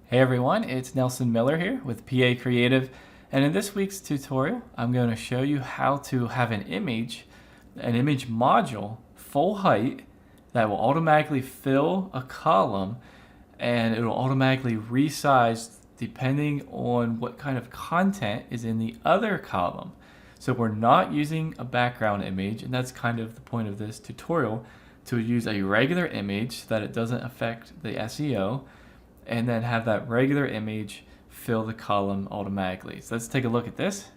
Hey everyone, it's Nelson Miller here with PA Creative, and in this week's tutorial I'm going to show you how to have an image module full height that will automatically fill a column, and it will automatically resize depending on what kind of content is in the other column. So we're not using a background image, and that's kind of the point of this tutorial, to use a regular image so that it doesn't affect the SEO, and then have that regular image fill the column automatically. So let's take a look at this.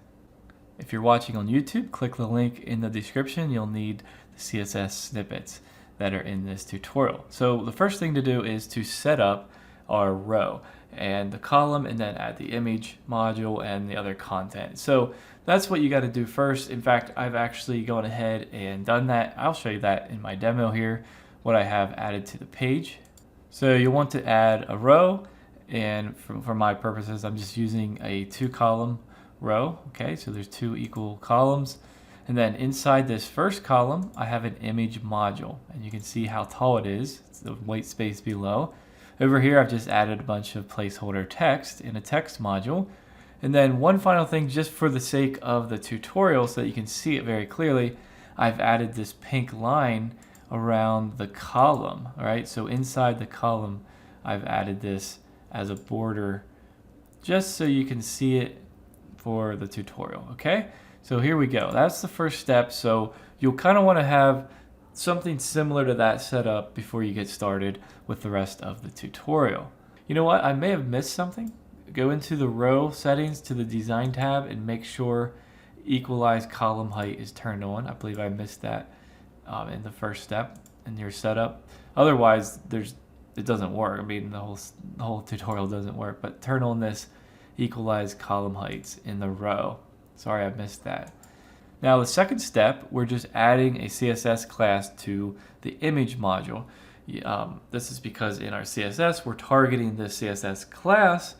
If you're watching on YouTube, click the link in the description. You'll need the CSS snippets that are in this tutorial. So the first thing to do is to set up our row and the column, and then add the image module and the other content. So that's what you got to do first. In fact, I've actually gone ahead and done that. I'll show you that in my demo here, what I have added to the page. So you'll want to add a row, and for my purposes, I'm just using a 2-column row. Okay, so there's 2 equal columns. And then inside this first column, I have an image module, and you can see how tall it is. It's the white space below. Over here, I've just added a bunch of placeholder text in a text module. And then one final thing, just for the sake of the tutorial so that you can see it very clearly, I've added this pink line around the column. All right, so inside the column, I've added this as a border just so you can see it for the tutorial. Okay, so here we go. That's the first step. So you'll kind of want to have something similar to that set up before you get started with the rest of the tutorial. You know what? I may have missed something. Go into the row settings to the design tab and make sure equalize column height is turned on. I believe I missed that in the first step in your setup. Otherwise, it doesn't work. I mean, the whole tutorial doesn't work. But turn on this equalize column heights in the row. Sorry, I missed that. Now, the second step, we're just adding a CSS class to the image module. This is because in our CSS, we're targeting the CSS class,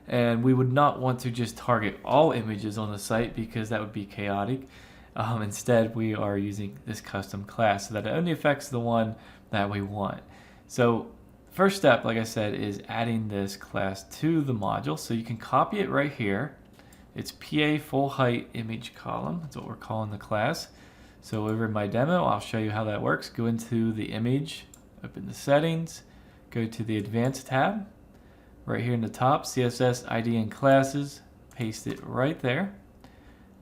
and we would not want to just target all images on the site because that would be chaotic. Instead, we are using this custom class so that it only affects the one that we want. So first step, like I said, is adding this class to the module. So you can copy it right here. It's PA full height image column. That's what we're calling the class. So over in my demo, I'll show you how that works. Go into the image, open the settings, go to the advanced tab. Right here in the top, CSS ID and classes, paste it right there.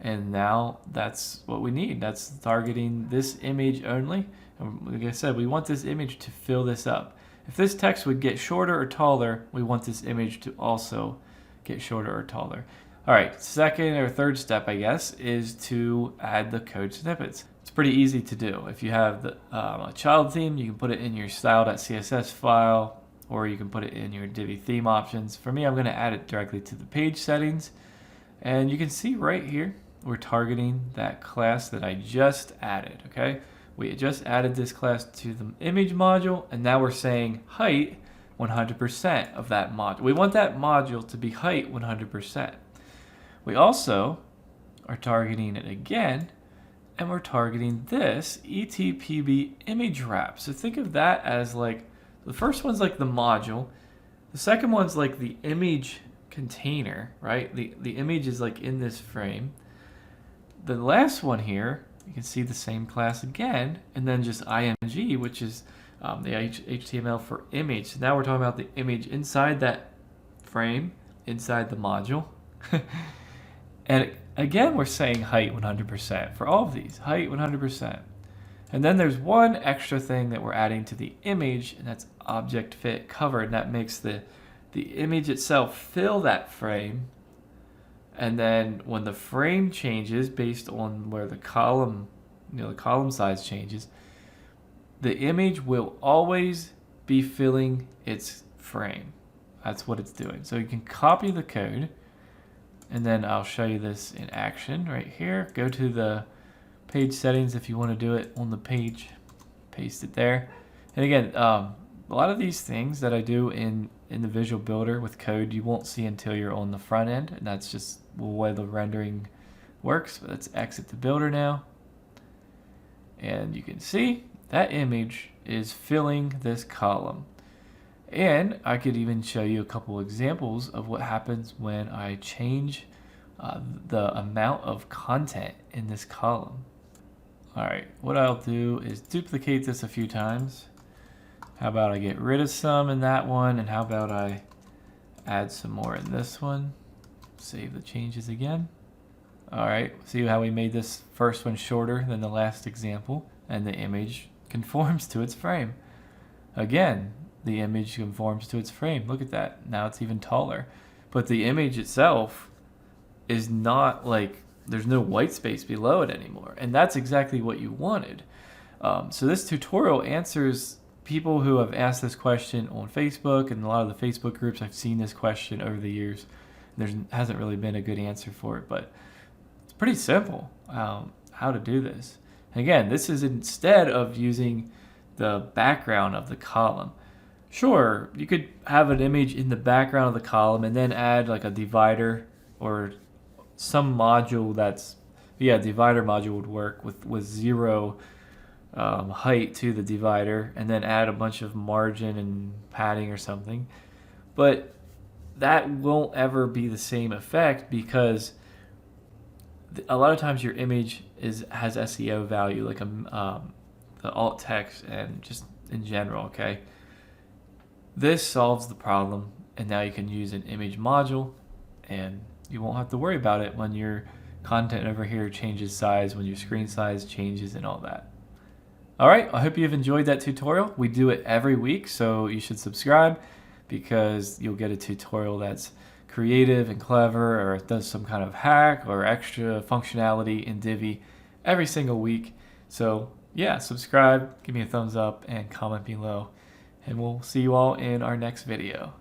And now that's what we need. That's targeting this image only. And like I said, we want this image to fill this up. If this text would get shorter or taller, we want this image to also get shorter or taller. All right, second or third step, I guess, is to add the code snippets. It's pretty easy to do. If you have a child theme, you can put it in your style.css file, or you can put it in your Divi theme options. For me, I'm going to add it directly to the page settings. And you can see right here, we're targeting that class that I just added, okay? We just added this class to the image module, and now we're saying height 100% of that module. We want that module to be height 100%. We also are targeting it again, and we're targeting this ETPB image wrap. So think of that as like, the first one's like the module, the second one's like the image container, right? The image is like in this frame. The last one here, you can see the same class again, and then just img, which is the HTML for image. So now we're talking about the image inside that frame, inside the module. And again, we're saying height 100% for all of these, height 100%. And then there's one extra thing that we're adding to the image, and that's object fit cover, and that makes the image itself fill that frame. And then when the frame changes based on where the column, the column size changes, the image will always be filling its frame. That's what it's doing. So you can copy the code, and then I'll show you this in action right here. Go to the page settings if you want to do it on the page, paste it there. And again, a lot of these things that I do in the Visual Builder with code you won't see until you're on the front end, and that's just the way the rendering works. But let's exit the builder now, and you can see that image is filling this column. And I could even show you a couple examples of what happens when I change the amount of content in this column. All right, what I'll do is duplicate this a few times. How about I get rid of some in that one, and how about I add some more in this one? Save the changes again. All right, see how we made this first one shorter than the last example, and the image conforms to its frame. Again, the image conforms to its frame. Look at that. Now it's even taller. But the image itself is not like, there's no white space below it anymore. And that's exactly what you wanted. So this tutorial answers people who have asked this question on Facebook, and a lot of the Facebook groups. I've seen this question over the years. There hasn't really been a good answer for it, but it's pretty simple how to do this. And again, this is instead of using the background of the column. Sure, you could have an image in the background of the column and then add like a divider or some module that's, divider module would work with zero height to the divider, and then add a bunch of margin and padding or something. But that won't ever be the same effect, because a lot of times your image has SEO value, like the alt text and just in general, okay? This solves the problem, and now you can use an image module, and you won't have to worry about it when your content over here changes size, when your screen size changes and all that. All right, I hope you've enjoyed that tutorial. We do it every week, so you should subscribe, because you'll get a tutorial that's creative and clever, or does some kind of hack or extra functionality in Divi every single week. So yeah, subscribe, give me a thumbs up, and comment below. And we'll see you all in our next video.